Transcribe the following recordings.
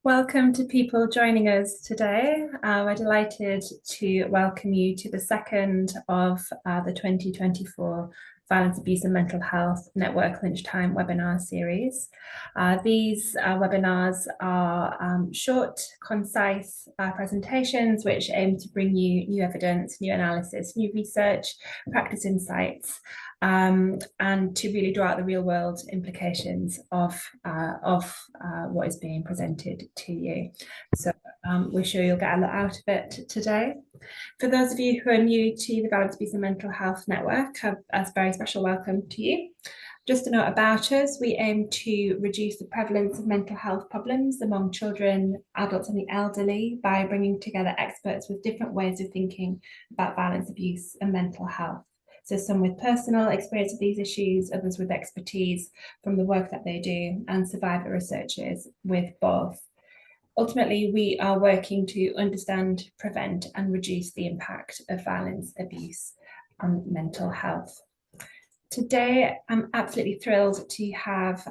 Welcome to people joining us today. We're delighted to welcome you to the second of the 2024 Violence, Abuse and Mental Health Network Lunchtime webinar series. These webinars are short, concise presentations which aim to bring you new evidence, new analysis, new research, practice insights, and to really draw out the real world implications of what is being presented to you. So we're sure you'll get a lot out of it today. For those of you who are new to the Violence, Abuse and Mental Health Network, a very special welcome to you. Just a note about us, we aim to reduce the prevalence of mental health problems among children, adults and the elderly by bringing together experts with different ways of thinking about violence, abuse and mental health. So some with personal experience of these issues, others with expertise from the work that they do, and survivor researchers with both. Ultimately, we are working to understand, prevent, and reduce the impact of violence, abuse, on mental health. Today, I'm absolutely thrilled to have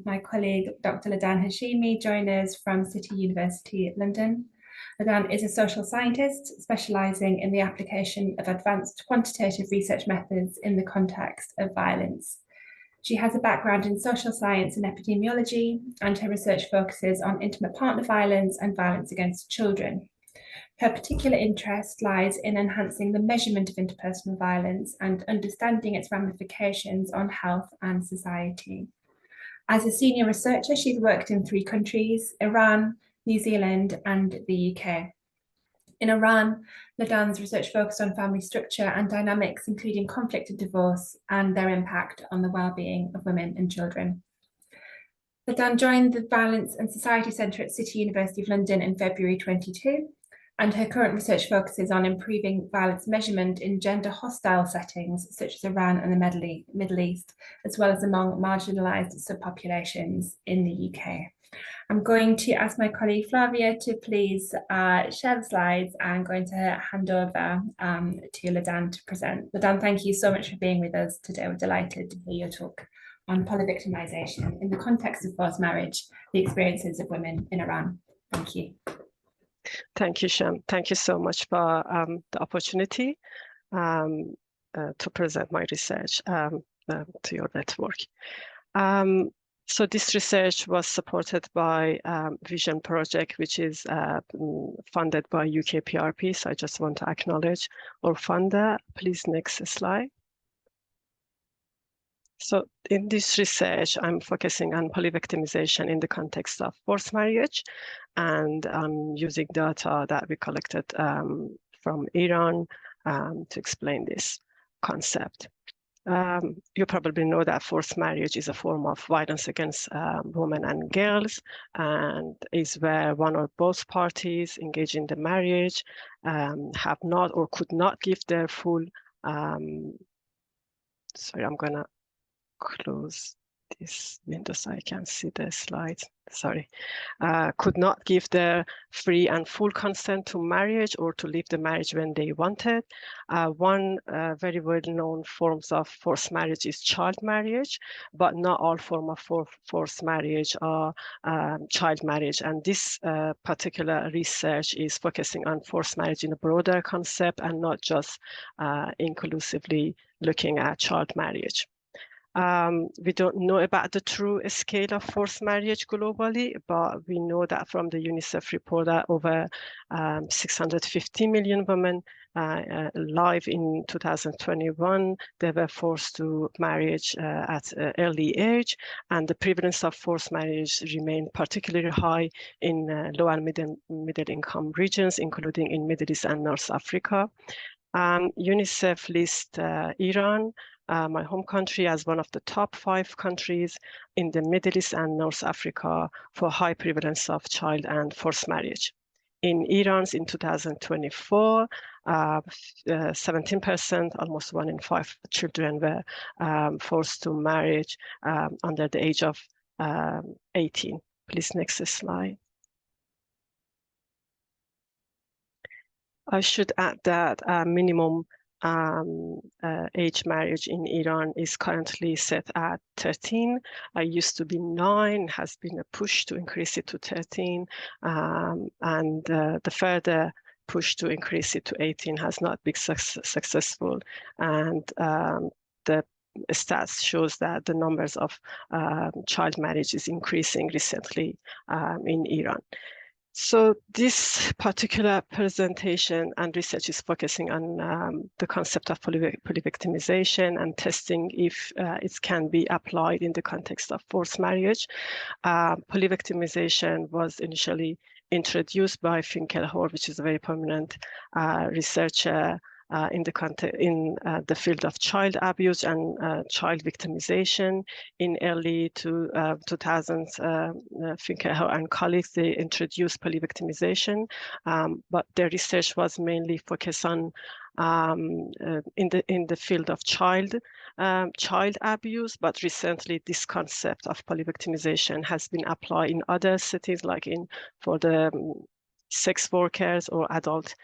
my colleague, Dr. Ladan Hashemi, join us from City University, London. Ladan is a social scientist specialising in the application of advanced quantitative research methods in the context of violence. She has a background in social science and epidemiology, and her research focuses on intimate partner violence and violence against children. Her particular interest lies in enhancing the measurement of interpersonal violence and understanding its ramifications on health and society. As a senior researcher, she's worked in 3 countries, Iran, New Zealand, and the UK. In Iran, Ladan's research focused on family structure and dynamics, including conflict and divorce, and their impact on the well-being of women and children. Ladan joined the Violence and Society Centre at City University of London in February 2022, and her current research focuses on improving violence measurement in gender-hostile settings, such as Iran and the Middle East, as well as among marginalised subpopulations in the UK. I'm going to ask my colleague Flavia to please share the slides. I'm going to hand over to Ladan to present. Ladan, thank you so much for being with us today. We're delighted to hear your talk on polyvictimisation in the context of forced marriage, the experiences of women in Iran. Thank you. Thank you, Shem. Thank you so much for the opportunity to present my research to your network. So this research was supported by VAMHN project, which is funded by UK PRP. So I just want to acknowledge our funder. Please, next slide. So in this research, I'm focusing on polyvictimization in the context of forced marriage, and I'm using data that we collected from Iran to explain this concept. You probably know that forced marriage is a form of violence against women and girls, and is where one or both parties engaged in the marriage have not or could not give their full, sorry, I'm gonna close this window so I can see the slides. Sorry, could not give their free and full consent to marriage or to leave the marriage when they wanted. One very well-known forms of forced marriage is child marriage, but not all forms of forced marriage are child marriage. And this particular research is focusing on forced marriage in a broader concept and not just inclusively looking at child marriage. We don't know about the true scale of forced marriage globally, but we know that from the UNICEF report that over 650 million women alive in 2021, they were forced to marriage at an early age, and the prevalence of forced marriage remained particularly high in low and middle income regions, including in Middle East and North Africa. UNICEF lists Iran, my home country, as one of the top 5 countries in the Middle East and North Africa for high prevalence of child and forced marriage. In Iran, in 2024, 17%, almost 1 in 5 children were forced to marriage under the age of 18. Please, next slide. I should add that minimum age marriage in Iran is currently set at 13. Used to be 9, has been a push to increase it to 13, and the further push to increase it to 18 has not been successful, and the stats shows that the numbers of child marriage is increasing recently in Iran. So this particular presentation and research is focusing on the concept of polyvictimization and testing if it can be applied in the context of forced marriage. Polyvictimization was initially introduced by Finkelhor, which is a very prominent researcher in the field of child abuse and child victimization. In early 2000s, Finkelhor and colleagues, they introduced polyvictimization, but their research was mainly focused on in the field of child abuse. But recently, this concept of polyvictimization has been applied in other settings, like for the sex workers or adult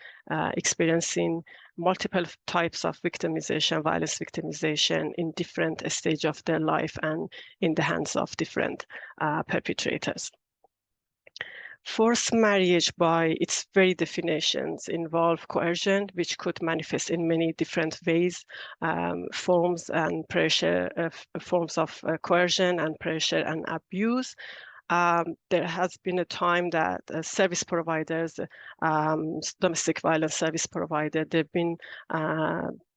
experiencing multiple types of victimization, violence victimization in different stages of their life and in the hands of different perpetrators. Forced marriage, by its very definitions, involve coercion, which could manifest in many different ways, forms and pressure, forms of coercion and pressure and abuse. There has been a time that service providers, domestic violence service provider, they've been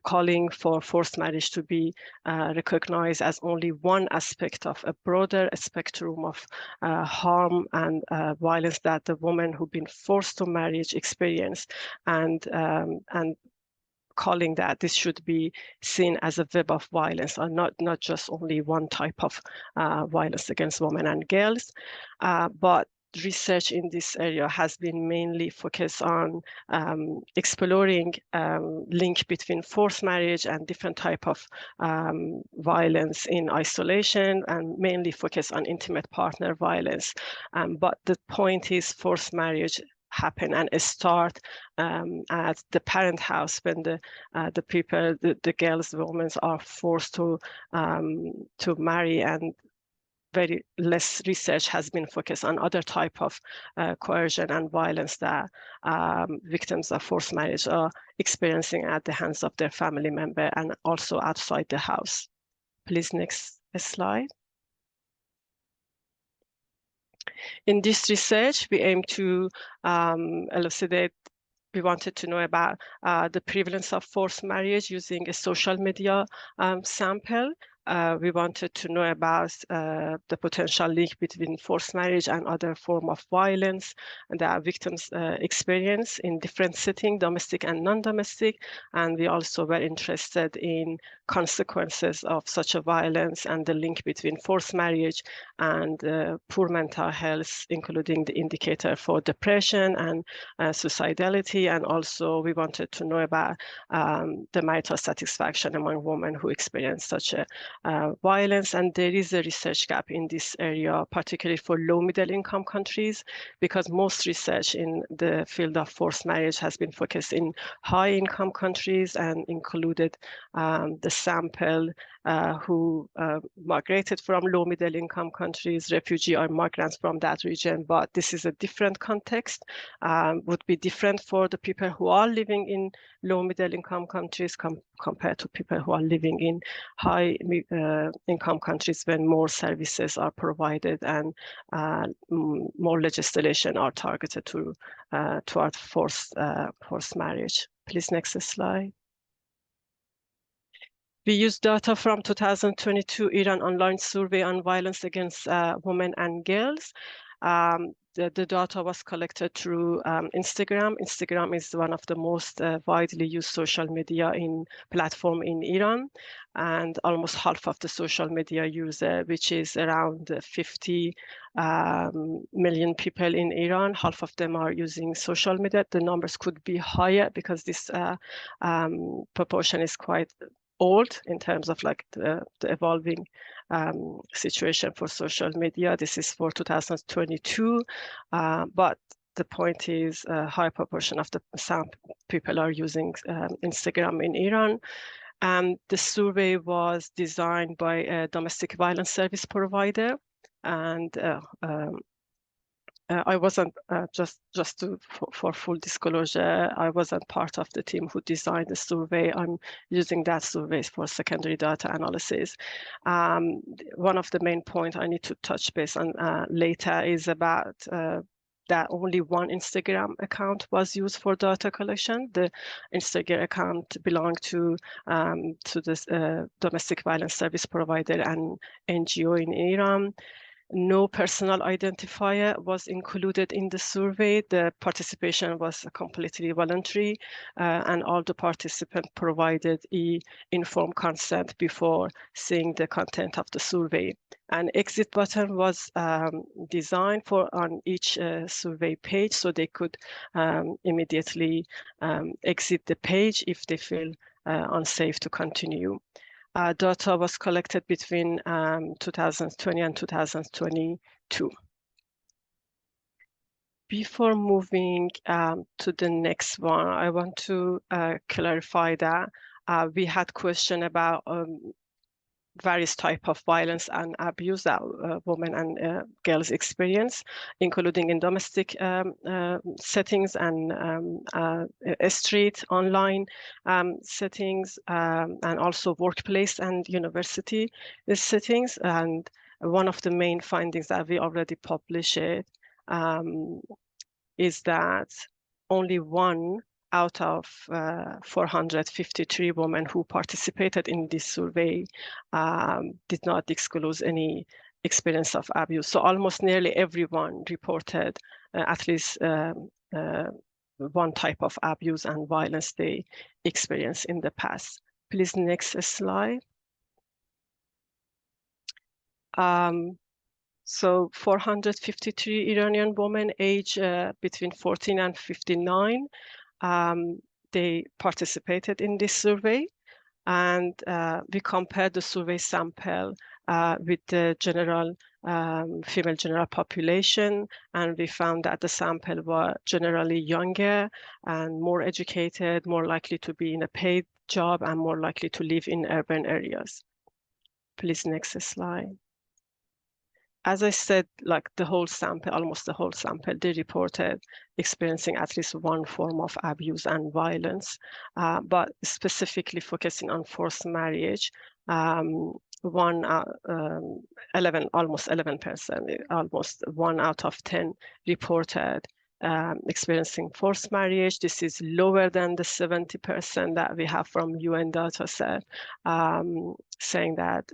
calling for forced marriage to be recognized as only one aspect of a broader spectrum of harm and violence that the woman who've been forced to marriage experience, and calling that this should be seen as a web of violence, or not just only one type of violence against women and girls. But research in this area has been mainly focused on exploring link between forced marriage and different type of violence in isolation, and mainly focused on intimate partner violence. But the point is, forced marriage happen and start at the parent house, when the people, the girls, the women are forced to marry, and very less research has been focused on other type of coercion and violence that victims of forced marriage are experiencing at the hands of their family member and also outside the house. Please, next slide. In this research, we aim to elucidate. We wanted to know about the prevalence of forced marriage using a social media sample. We wanted to know about the potential link between forced marriage and other form of violence that victims experience in different settings, domestic and non-domestic. And we also were interested in consequences of such a violence and the link between forced marriage and poor mental health, including the indicator for depression and suicidality. And also we wanted to know about the marital satisfaction among women who experience such a violence. And there is a research gap in this area, particularly for low middle income countries, because most research in the field of forced marriage has been focused in high income countries and included the sample who migrated from low middle income countries, refugee or migrants from that region. But this is a different context, would be different for the people who are living in low middle income countries compared to people who are living in high income countries, when more services are provided and more legislation are targeted toward forced marriage. Please, next slide. We used data from 2022 Iran Online Survey on Violence Against Women and Girls. The data was collected through Instagram. Instagram is one of the most widely used social media platform in Iran, and almost half of the social media user, which is around 50 million people in Iran, half of them are using social media. The numbers could be higher because this proportion is quite old in terms of like the evolving situation for social media. This is for 2022, but the point is a high proportion of the people are using Instagram in Iran. The survey was designed by a domestic violence service provider, and I wasn't for full disclosure, I wasn't part of the team who designed the survey. I'm using that survey for secondary data analysis. One of the main points I need to touch base on later is about that only one Instagram account was used for data collection. The Instagram account belonged to this domestic violence service provider and NGO in Iran. No personal identifier was included in the survey. The participation was completely voluntary, and all the participants provided informed consent before seeing the content of the survey. An exit button was designed on each survey page, so they could immediately exit the page if they feel unsafe to continue. Data was collected between 2020 and 2022. Before moving to the next one, I want to clarify that we had question about various types of violence and abuse that women and girls experience, including in domestic settings and street, online settings, and also workplace and university settings. And one of the main findings that we already published is that only 1 out of 453 women who participated in this survey did not disclose any experience of abuse. So almost nearly everyone reported at least one type of abuse and violence they experienced in the past. Please, next slide. So 453 Iranian women aged between 14 and 59, they participated in this survey, and we compared the survey sample with the general female general population, and we found that the sample were generally younger and more educated, more likely to be in a paid job, and more likely to live in urban areas. Please, next slide. As I said, like the whole sample, almost the whole sample, they reported experiencing at least one form of abuse and violence, but specifically focusing on forced marriage, almost 11%, almost 1 out of 10 reported experiencing forced marriage. This is lower than the 70% that we have from UN data set, saying that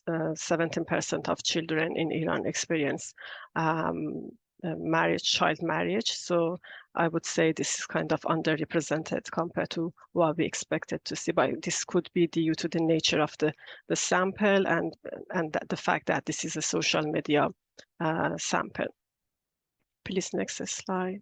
17% of children in Iran experience child marriage. So I would say this is kind of underrepresented compared to what we expected to see. But this could be due to the nature of the sample and the fact that this is a social media sample. Please, next slide.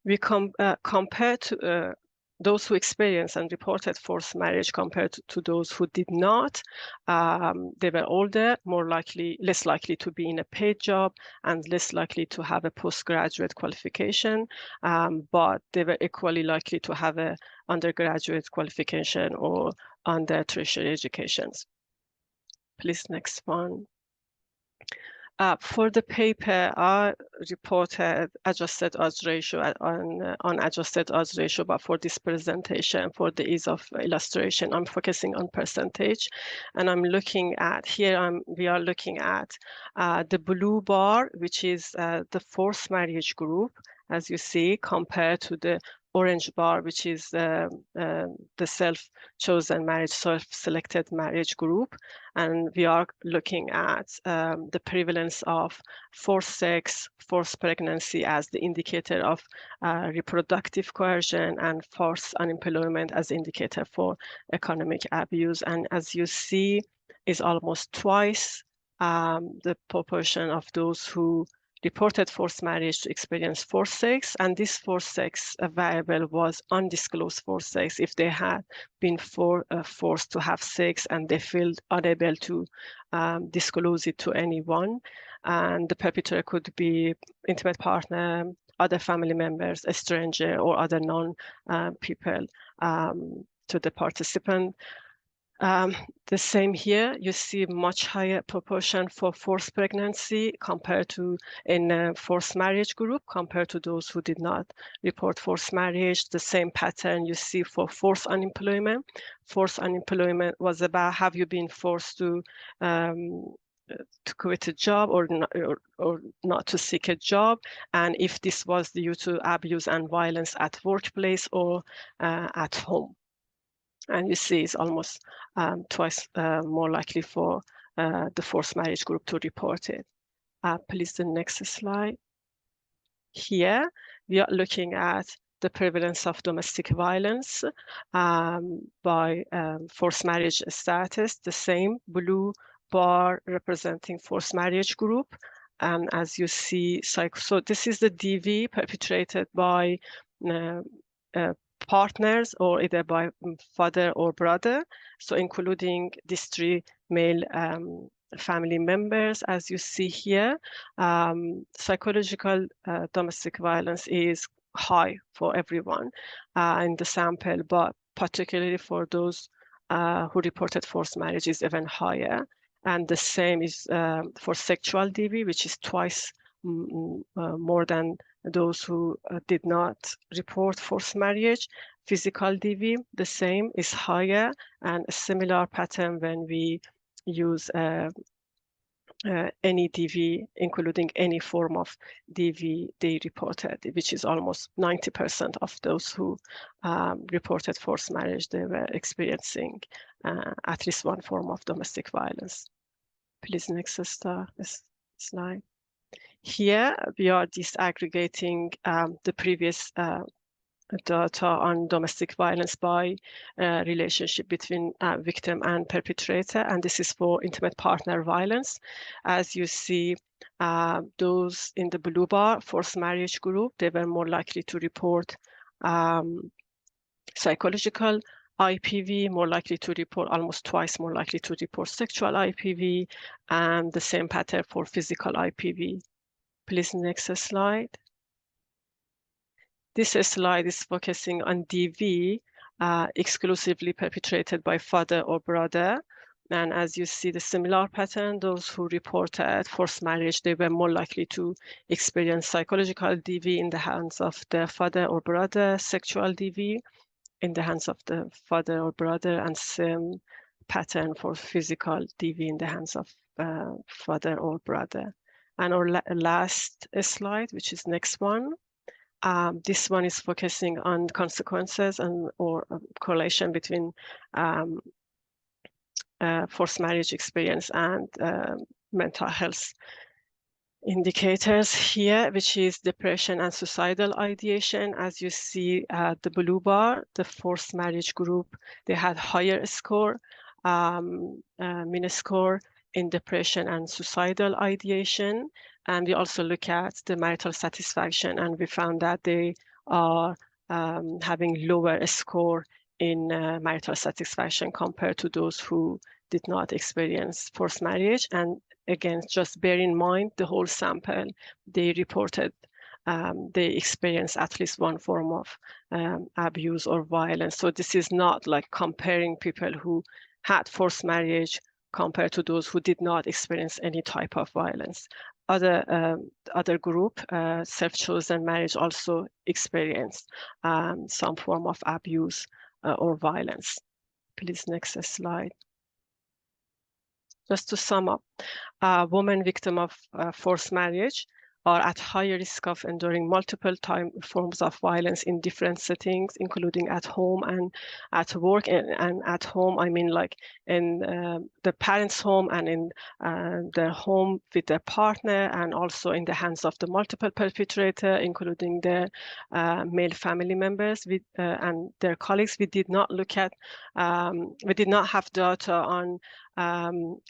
We compare to those who experienced and reported forced marriage compared to those who did not. They were older, less likely to be in a paid job, and less likely to have a postgraduate qualification, but they were equally likely to have an undergraduate qualification or under tertiary educations. Please, next one. For the paper, I reported adjusted odds ratio on unadjusted odds ratio, but for this presentation, for the ease of illustration, I'm focusing on percentage. And I'm looking at, we are looking at the blue bar, which is the forced marriage group, as you see, compared to the orange bar, which is the self-chosen marriage, self-selected marriage group. And we are looking at the prevalence of forced sex, forced pregnancy as the indicator of reproductive coercion, and forced unemployment as indicator for economic abuse. And as you see, is almost twice the proportion of those who reported forced marriage to experience forced sex, and this forced sex variable was undisclosed forced sex. If they had been forced to have sex and they feel unable to disclose it to anyone, and the perpetrator could be intimate partner, other family members, a stranger, or other known people to the participant. The same here, you see much higher proportion for forced pregnancy compared to in a forced marriage group compared to those who did not report forced marriage. The same pattern you see for forced unemployment. Forced unemployment was about, have you been forced to quit a job or not to seek a job, and if this was due to abuse and violence at workplace or at home. And you see it's almost twice more likely for the forced marriage group to report it. Please, the next slide. Here, we are looking at the prevalence of domestic violence by forced marriage status, the same blue bar representing forced marriage group. And as you see, so this is the DV perpetrated by partners or either by father or brother, so including these three male family members. As you see here, psychological domestic violence is high for everyone in the sample, but particularly for those who reported forced marriage is even higher. And the same is for sexual DV, which is twice more than those who did not report forced marriage. Physical DV, the same, is higher, and a similar pattern when we use any DV, including any form of DV they reported, which is almost 90% of those who reported forced marriage, they were experiencing at least one form of domestic violence. Please, next slide. Here, we are disaggregating the previous data on domestic violence by relationship between victim and perpetrator, and this is for intimate partner violence. As you see, those in the blue bar, forced marriage group, they were more likely to report psychological IPV, more likely to report, almost twice more likely to report sexual IPV, and the same pattern for physical IPV. Please, next slide. This slide is focusing on DV exclusively perpetrated by father or brother. And as you see the similar pattern, those who reported forced marriage, they were more likely to experience psychological DV in the hands of their father or brother, sexual DV in the hands of the father or brother, and same pattern for physical DV in the hands of father or brother. And our last slide, which is next one. This one is focusing on consequences and or correlation between forced marriage experience and mental health indicators here, which is depression and suicidal ideation. As you see, the blue bar, the forced marriage group, they had higher score, mean score in depression and suicidal ideation. And we also look at the marital satisfaction, and we found that they are having lower score in marital satisfaction compared to those who did not experience forced marriage. And again, just bear in mind the whole sample, they reported they experienced at least one form of abuse or violence. So this is not like comparing people who had forced marriage compared to those who did not experience any type of violence. Other group, self-chosen marriage, also experienced some form of abuse or violence. Please, next slide. Just to sum up, women victim of forced marriage are at higher risk of enduring multiple forms of violence in different settings, including at home and at work. And at home, I mean like in the parents' home and in their home with their partner, and also in the hands of the multiple perpetrator, including their male family members and their colleagues. We did not look at, we did not have data on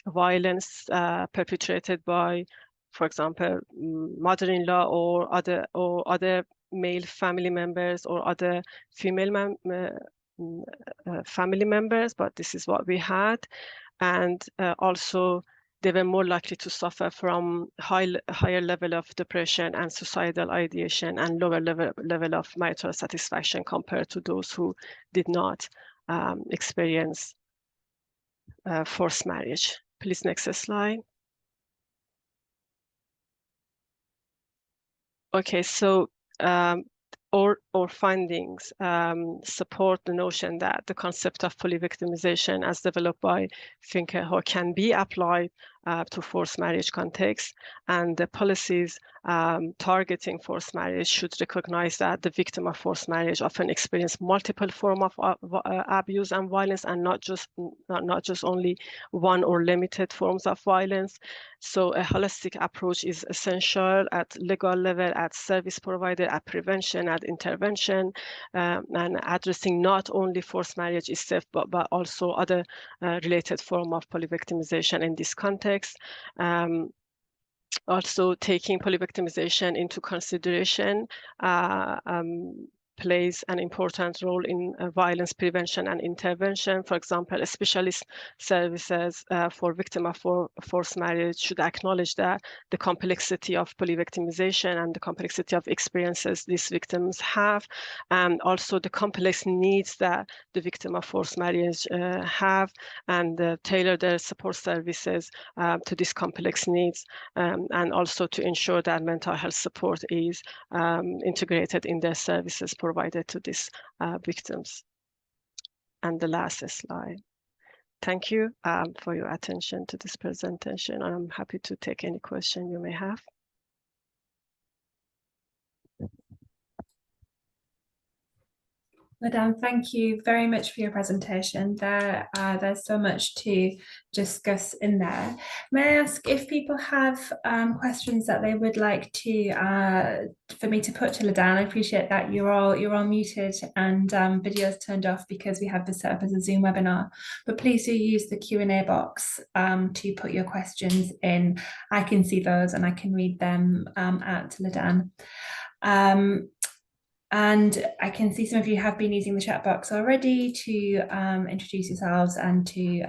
violence perpetrated by for example, mother-in-law or other male family members or other female family members, but this is what we had. And also they were more likely to suffer from higher level of depression and suicidal ideation and lower level of marital satisfaction compared to those who did not experience forced marriage. Please, next slide. Okay, so our findings support the notion that the concept of polyvictimization as developed by Finkelhor can be applied to forced marriage context, and the policies targeting forced marriage should recognize that the victim of forced marriage often experience multiple forms of abuse and violence, and not just only one or limited forms of violence. So a holistic approach is essential at legal level, at service provider, at prevention, at intervention, and addressing not only forced marriage itself, but also other related form of polyvictimization in this context. Also taking polyvictimization into consideration plays an important role in violence prevention and intervention. For example, specialist services for victims of forced marriage should acknowledge that the complexity of polyvictimization and the complexity of experiences these victims have, and also the complex needs that the victim of forced marriage have, and tailor their support services to these complex needs, and also to ensure that mental health support is integrated in their services provided to these victims. And the last slide. Thank you for your attention to this presentation. I'm happy to take any question you may have. Ladan, thank you very much for your presentation. There's so much to discuss in there. May I ask if people have questions that they would like to for me to put to Ladan? I appreciate that you're all muted and videos turned off because we have this set up as a Zoom webinar. But please do use the Q&A box to put your questions in. I can see those and I can read them out to Ladan. And I can see some of you have been using the chat box already to introduce yourselves and to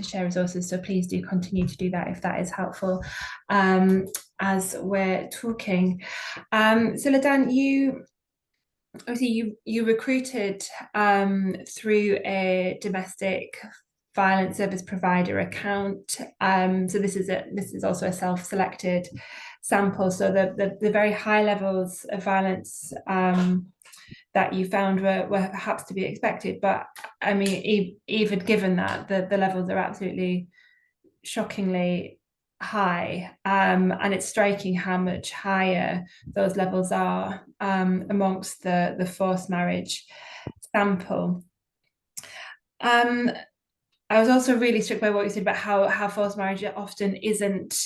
share resources. So please do continue to do that if that is helpful as we're talking. So Ladan, you obviously you recruited through a domestic violence service provider account. So this is also a self-selected sample. So the very high levels of violence that you found were perhaps to be expected. But I mean, even given that, the levels are absolutely shockingly high, and it's striking how much higher those levels are amongst the forced marriage sample. I was also really struck by what you said about how forced marriage often isn't,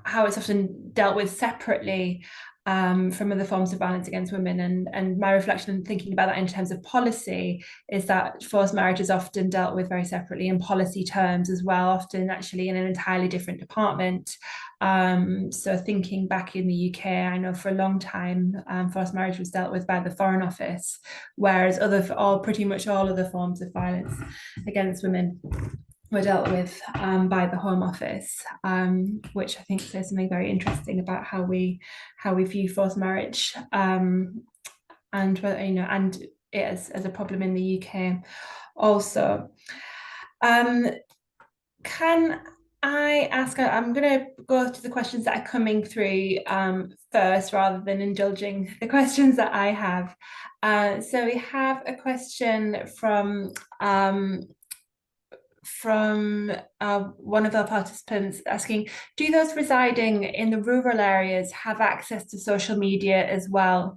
how it's often dealt with separately from other forms of violence against women. And my reflection and thinking about that in terms of policy is that forced marriage is often dealt with very separately in policy terms as well, often actually in an entirely different department. So thinking back in the UK, I know for a long time forced marriage was dealt with by the Foreign Office, whereas pretty much all other forms of violence against women were dealt with by the Home Office, which I think says something very interesting about how we view forced marriage, and and it as a problem in the UK also. Can I ask? I'm going to go to the questions that are coming through first, rather than indulging the questions that I have. So we have a question from one of our participants asking, do those residing in the rural areas have access to social media as well?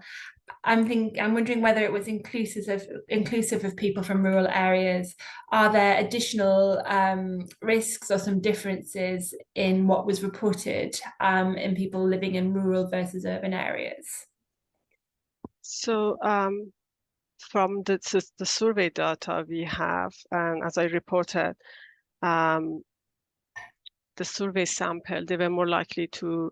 I'm wondering whether it was inclusive of people from rural areas. Are there additional risks or some differences in what was reported in people living in rural versus urban areas? So from the survey data we have, and as I reported, the survey sample, they were more likely to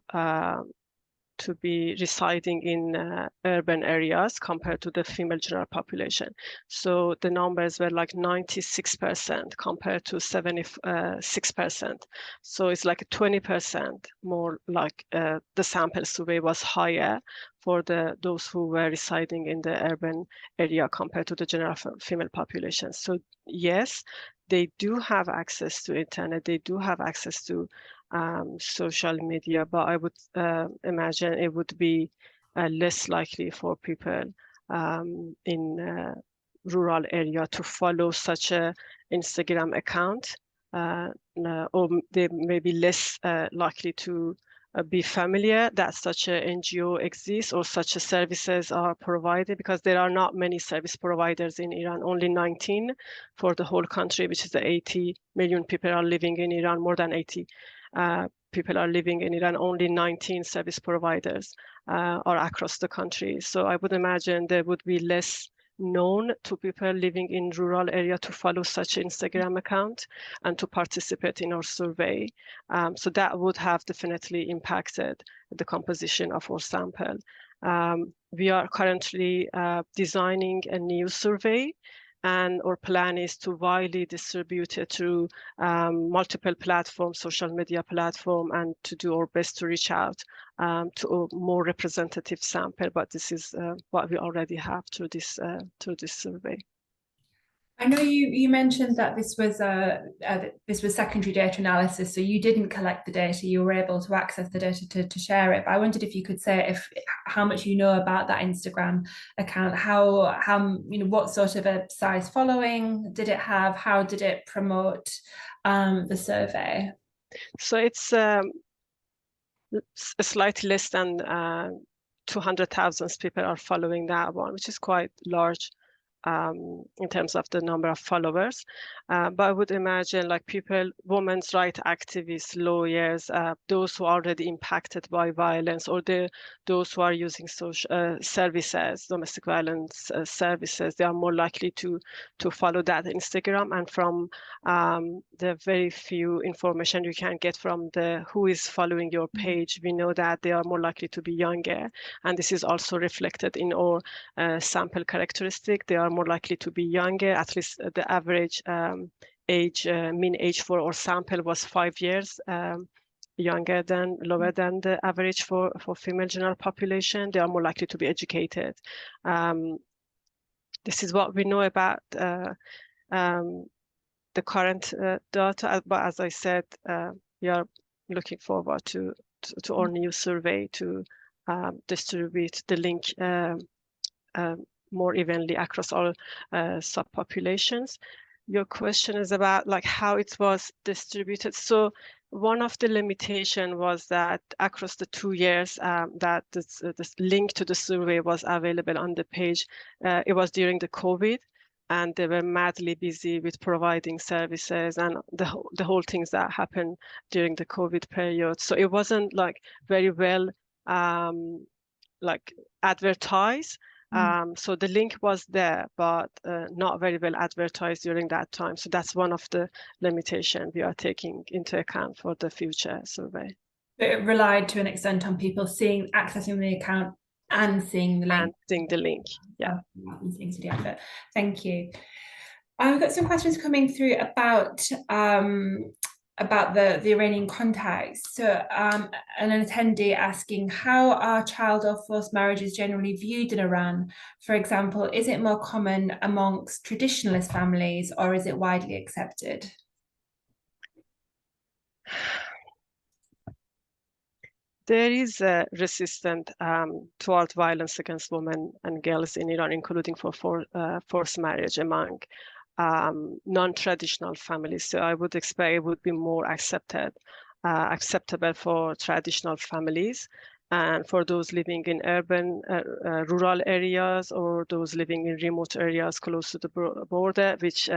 be residing in urban areas compared to the female general population. So the numbers were like 96% compared to 76%. So it's like 20% more, like the sample survey was higher for those who were residing in the urban area compared to the general female population. So yes, they do have access to internet, they do have access to social media, but I would imagine it would be less likely for people in rural area to follow such a Instagram account, or they may be less likely to be familiar that such a NGO exists or such a services are provided, because there are not many service providers in Iran, only 19 for the whole country, which is the 80 million people are living in Iran, more than 80 people are living in Iran, only 19 service providers are across the country. So I would imagine there would be less known to people living in rural area to follow such Instagram account and to participate in our survey. So that would have definitely impacted the composition of our sample. We are currently designing a new survey, and our plan is to widely distribute it through multiple platforms, social media platform, and to do our best to reach out to a more representative sample. But this is what we already have through this survey. I know you mentioned that this was secondary data analysis, so you didn't collect the data, you were able to access the data to share it. But I wondered if you could say how much you know about that Instagram account, how what sort of a size following did it have, how did it promote the survey? So it's slightly less than 200,000 people are following that one, which is quite large in terms of the number of followers. But I would imagine like people, women's rights activists, lawyers, those who are already impacted by violence, or those who are using social services, domestic violence services, they are more likely to follow that Instagram. And from the very few information you can get from who is following your page, we know that they are more likely to be younger. And this is also reflected in our sample characteristic. They are more likely to be younger. At least the average mean age for our sample was 5 years lower than the average for female general population. They are more likely to be educated. This is what we know about the current data. But as I said, we are looking forward to our new survey to distribute the link more evenly across all subpopulations. Your question is about like how it was distributed. So one of the limitation was that across the 2 years that this link to the survey was available on the page, it was during the COVID, and they were madly busy with providing services and the whole things that happened during the COVID period. So it wasn't like very well like advertised. So the link was there, but not very well advertised during that time. So that's one of the limitations we are taking into account for the future survey. It relied to an extent on people accessing the account and seeing the link. And seeing the link, yeah. Into the advert. Thank you. I've got some questions coming through about the Iranian context. So an attendee asking, how are child or forced marriages generally viewed in Iran? For example, is it more common amongst traditionalist families, or is it widely accepted? There is a resistance toward violence against women and girls in Iran, including for forced marriage among non-traditional families. So I would expect it would be more acceptable for traditional families, and for those living in urban, rural areas, or those living in remote areas close to the border, which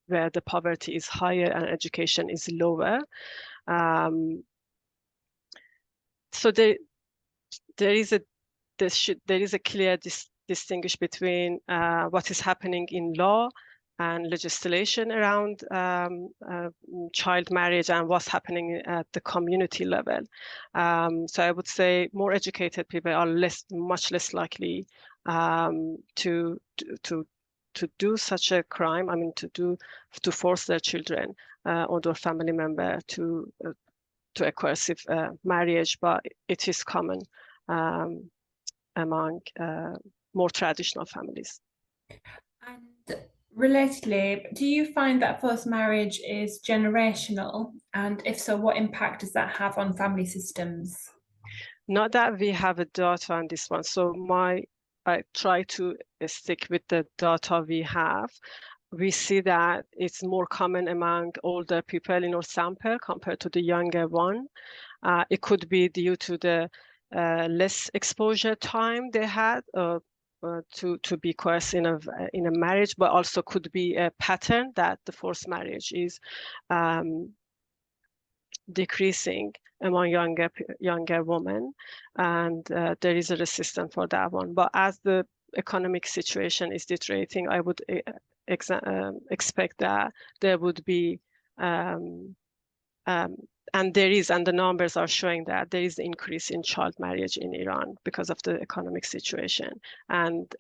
where the poverty is higher and education is lower. So there is a clear distinguish between what is happening in law and legislation around child marriage and what's happening at the community level. So I would say more educated people are much less likely to do such a crime. I mean, to force their children or their family member to a coercive marriage, but it is common among more traditional families. And relatedly, do you find that forced marriage is generational? And if so, what impact does that have on family systems? Not that we have a data on this one. So I try to stick with the data we have. We see that it's more common among older people in our sample compared to the younger one. It could be due to the less exposure time they had to be coerced in a marriage, but also could be a pattern that the forced marriage is decreasing among younger women, and there is a resistance for that one. But as the economic situation is deteriorating, I would expect that there would be and the numbers are showing that there is an increase in child marriage in Iran because of the economic situation, and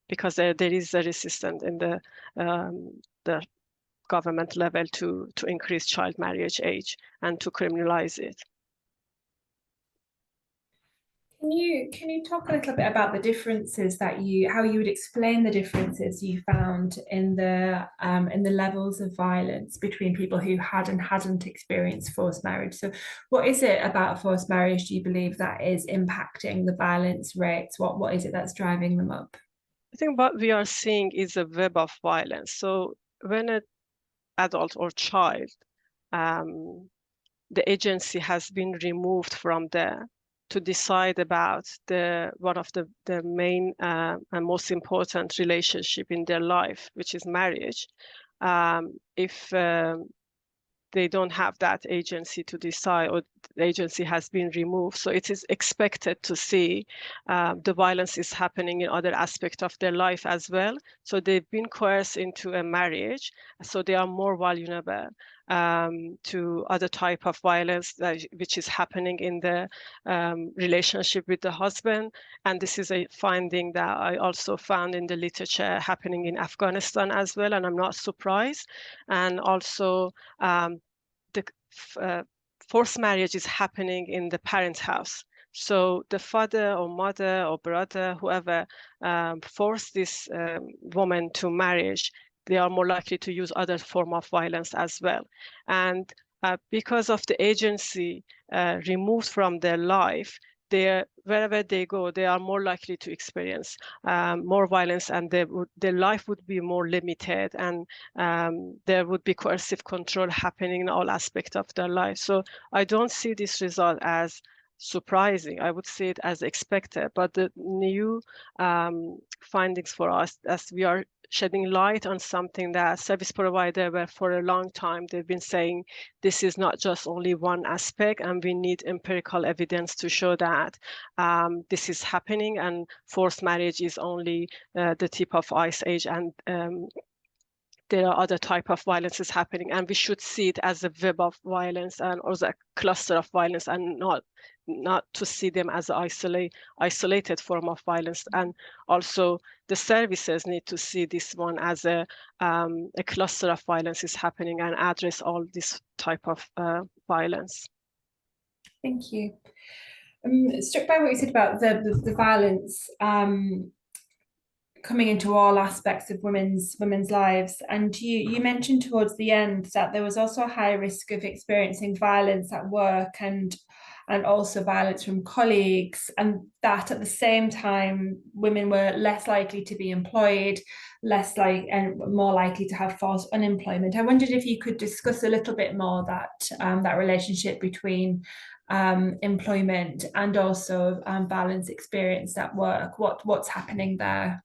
because there is a resistance in the government level to increase child marriage age and to criminalize it. Can you talk a little bit about the differences how you would explain the differences you found in the levels of violence between people who had and hadn't experienced forced marriage? So what is it about forced marriage, do you believe, that is impacting the violence rates? What is it that's driving them up? I think what we are seeing is a web of violence. So when an adult or child, the agency has been removed from there to decide about one of the main and most important relationship in their life, which is marriage. If they don't have that agency to decide, or the agency has been removed, so it is expected to see the violence is happening in other aspects of their life as well. So they've been coerced into a marriage, so they are more vulnerable to other type of violence which is happening in the relationship with the husband. And this is a finding that I also found in the literature happening in Afghanistan as well, and I'm not surprised. And also the forced marriage is happening in the parent's house. So the father or mother or brother, whoever forced this woman to marriage, they are more likely to use other form of violence as well. And because of the agency removed from their life, wherever they go, they are more likely to experience more violence, and their life would be more limited, and there would be coercive control happening in all aspects of their life. So I don't see this result as surprising. I would see it as expected, but the new findings for us, as we are shedding light on something that service provider were for a long time, they've been saying this is not just only one aspect, and we need empirical evidence to show that this is happening, and forced marriage is only the tip of ice age, and there are other type of violences happening, and we should see it as a web of violence and or a cluster of violence, and not to see them as an isolated form of violence. And also the services need to see this one as a cluster of violence is happening and address all this type of violence. Thank you. Struck by what you said about the violence coming into all aspects of women's lives, and you mentioned towards the end that there was also a high risk of experiencing violence at work and also violence from colleagues, and that at the same time women were less likely to be employed, and more likely to have false unemployment. I wondered if you could discuss a little bit more that relationship between employment and also violence experienced at work. What's happening there?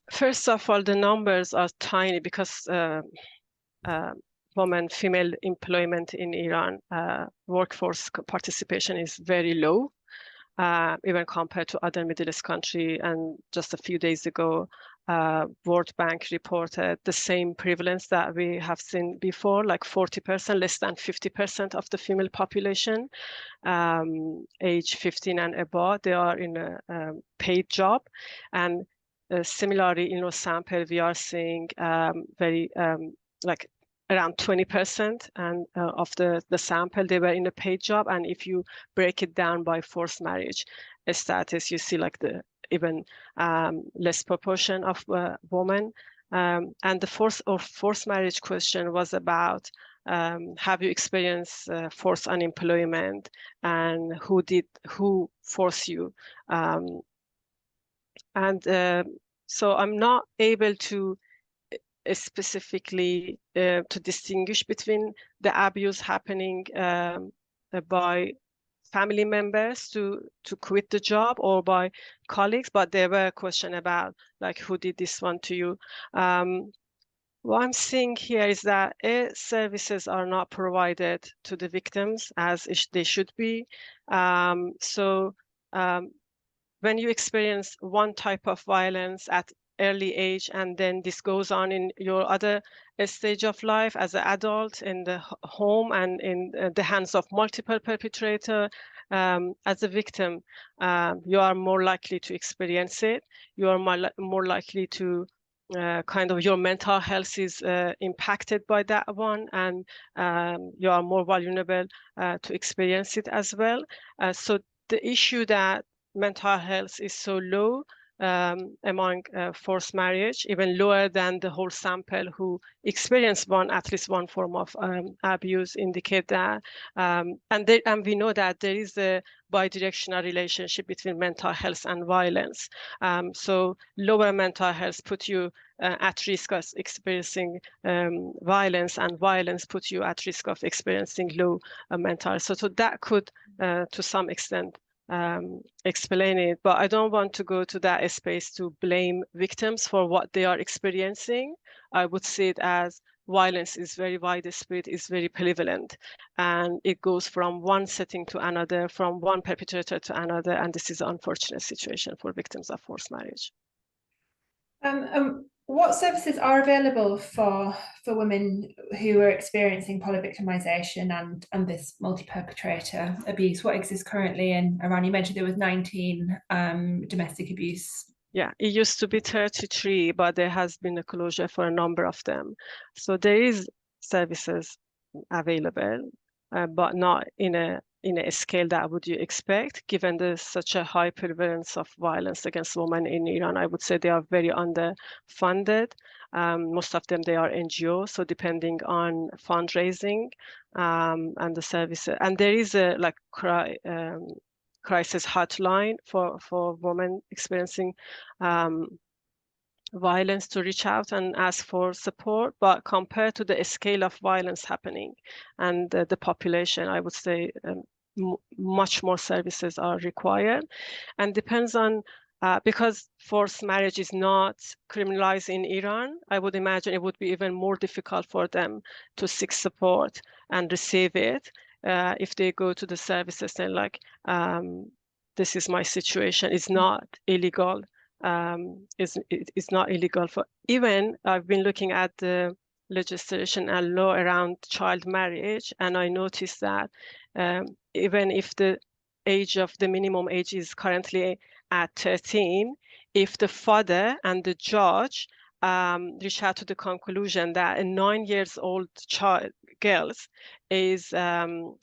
First of all, the numbers are tiny because female employment in Iran, workforce participation is very low, even compared to other Middle East countries. And just a few days ago, World Bank reported the same prevalence that we have seen before, like 40%, less than 50% of the female population, age 15 and above, they are in a paid job. And similarly, in our sample, we are seeing very like around 20% and of the sample, they were in a paid job. And if you break it down by forced marriage status, you see like the even less proportion of women. And the forced marriage question was about have you experienced forced unemployment, and who forced you? So I'm not able to specifically to distinguish between the abuse happening by family members to quit the job or by colleagues, but there were questions about like who did this one to you. What I'm seeing here is that services are not provided to the victims as they should be. When you experience one type of violence at early age, and then this goes on in your other stage of life as an adult in the home and in the hands of multiple perpetrators, as a victim, you are more likely to experience it. You are more likely to kind of your mental health is impacted by that one, and you are more vulnerable to experience it as well. So the issue that mental health is so low among forced marriage, even lower than the whole sample who experienced at least one form of abuse, indicate that. And we know that there is a bidirectional relationship between mental health and violence. So lower mental health put you at risk of experiencing violence, and violence puts you at risk of experiencing low mental health. So that could, to some extent, explain it, but I don't want to go to that space to blame victims for what they are experiencing. I would see it as violence is very widespread, is very prevalent, and it goes from one setting to another, from one perpetrator to another, and this is an unfortunate situation for victims of forced marriage. What services are available for women who are experiencing polyvictimisation and this multi-perpetrator abuse? What exists currently in Iran? You mentioned there was 19 domestic abuse. Yeah, it used to be 33, but there has been a closure for a number of them. So there is services available, but not in a scale that would you expect, given there's such a high prevalence of violence against women in Iran. I would say they are very underfunded. Most of them, they are NGOs, so depending on fundraising and the services. And there is a like crisis hotline for women experiencing violence to reach out and ask for support, but compared to the scale of violence happening and the population, I would say much more services are required, and depends on because forced marriage is not criminalized in Iran. I would imagine it would be even more difficult for them to seek support and receive it if they go to the services and like this is my situation. It's not illegal. It's not illegal for even. I've been looking at the legislation and law around child marriage, and I noticed that even if the age of the minimum age is currently at 13, if the father and the judge reach out to the conclusion that a 9 years old girl is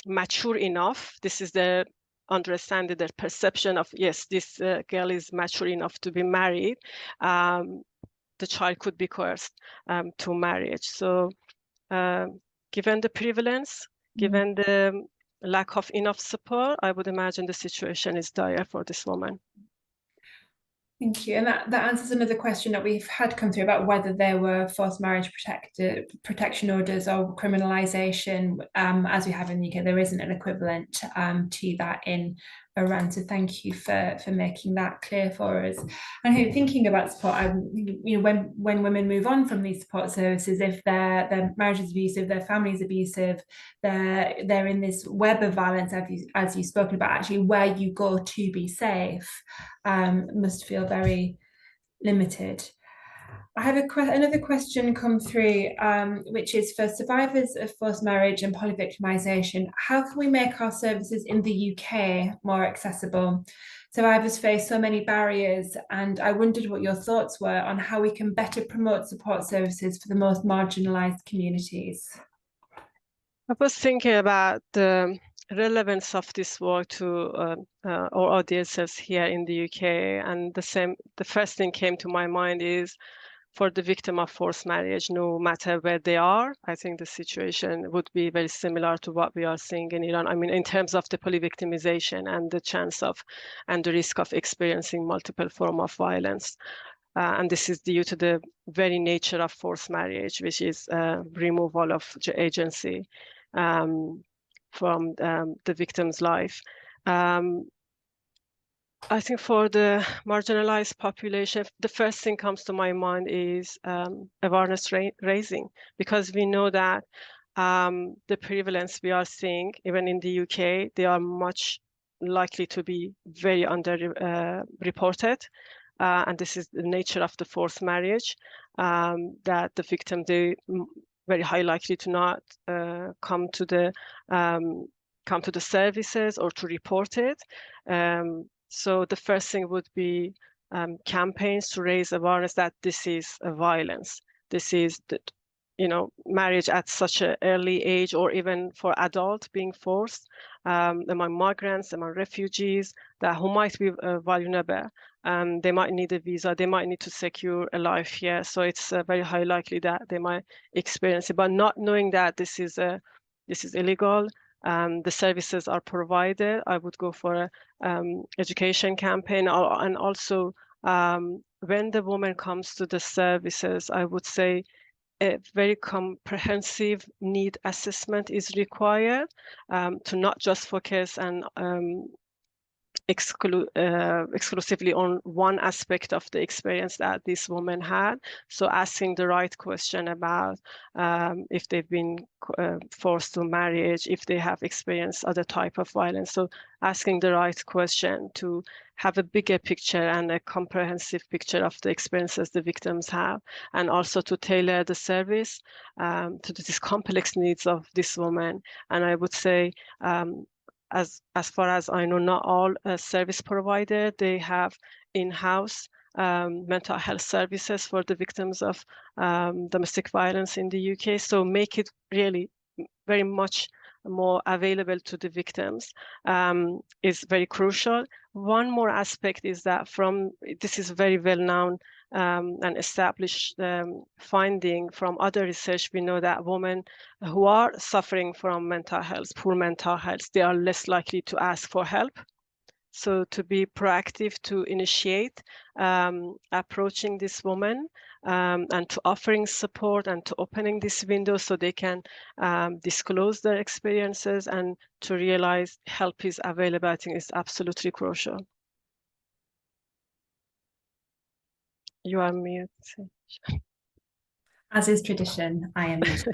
mature enough, this is the understanding, the perception of, yes, this girl is mature enough to be married, the child could be coerced to marriage. So given the prevalence, given the lack of enough support, I would imagine the situation is dire for this woman. Thank you. And that answers another question that we've had come through about whether there were forced marriage protection orders or criminalisation. As we have in the UK, there isn't an equivalent to that in Iran. So thank you for making that clear for us. And thinking about support, when women move on from these support services, if their marriage is abusive, their family is abusive, they're in this web of violence, as you've spoken about, actually where you go to be safe must feel very limited. I have another question come through, which is for survivors of forced marriage and polyvictimisation, how can we make our services in the UK more accessible? Survivors face so many barriers, and I wondered what your thoughts were on how we can better promote support services for the most marginalised communities. I was thinking about the relevance of this work to our audiences here in the UK, and the first thing came to my mind is for the victim of forced marriage, no matter where they are, I think the situation would be very similar to what we are seeing in Iran. I mean, in terms of the polyvictimization and the chance of and the risk of experiencing multiple forms of violence. And this is due to the very nature of forced marriage, which is removal of agency from the victim's life. I think for the marginalized population, the first thing comes to my mind is awareness raising, because we know that the prevalence we are seeing, even in the UK, they are much likely to be very underreported. And this is the nature of the forced marriage, that the victim, they very high likely to not come to the services or to report it. So the first thing would be campaigns to raise awareness that this is a violence. This is marriage at such an early age, or even for adults being forced, among migrants, among refugees, that who might be vulnerable. They might need a visa, they might need to secure a life here. So it's very high likely that they might experience it, but not knowing that this is illegal. The services are provided. I would go for an education campaign, and also when the woman comes to the services, I would say a very comprehensive need assessment is required, to not just focus and exclusively on one aspect of the experience that this woman had. So asking the right question about if they've been forced to marriage, if they have experienced other type of violence. So asking the right question to have a bigger picture and a comprehensive picture of the experiences the victims have, and also to tailor the service to these complex needs of this woman. And I would say, as far as I know, not all service providers, they have in-house mental health services for the victims of domestic violence in the UK. So make it really very much more available to the victims is very crucial. One more aspect is that this is very well known and established finding from other research. We know that women who are suffering from poor mental health, they are less likely to ask for help. So to be proactive, to initiate approaching this woman and to offering support and to opening this window so they can disclose their experiences and to realize help is available, I think is absolutely crucial. You are mute. As is tradition, I am mute.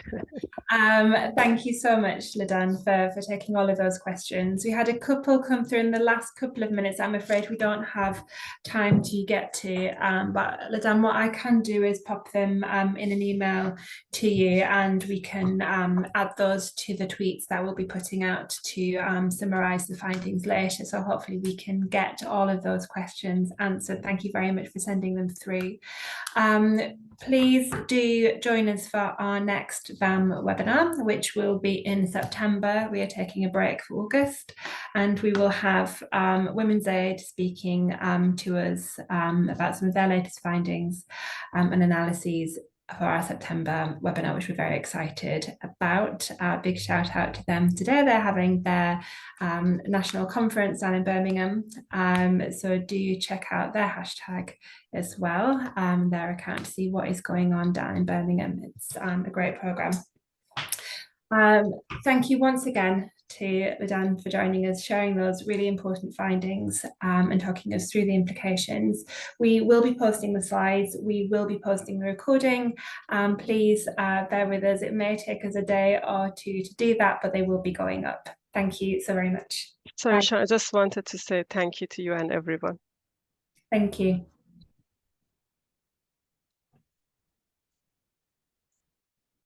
Thank you so much, Ladan, for taking all of those questions. We had a couple come through in the last couple of minutes. I'm afraid we don't have time to get to, but Ladan, what I can do is pop them in an email to you, and we can add those to the tweets that we'll be putting out to summarise the findings later. So hopefully we can get all of those questions answered. Thank you very much for sending them through. Please do join us for our next VAM webinar, which will be in September. We are taking a break for August, and we will have Women's Aid speaking to us about some of their latest findings and analyses for our September webinar, which we're very excited about. Big shout out to them today. They're having their national conference down in Birmingham. So do check out their hashtag as well, their account, to see what is going on down in Birmingham. It's a great program. Thank you once again to Ladan for joining us, sharing those really important findings and talking us through the implications. We will be posting the slides, we will be posting the recording. Please bear with us. It may take us a day or two to do that, but they will be going up. Thank you so very much. Sorry, Sean, I just wanted to say thank you to you and everyone. Thank you.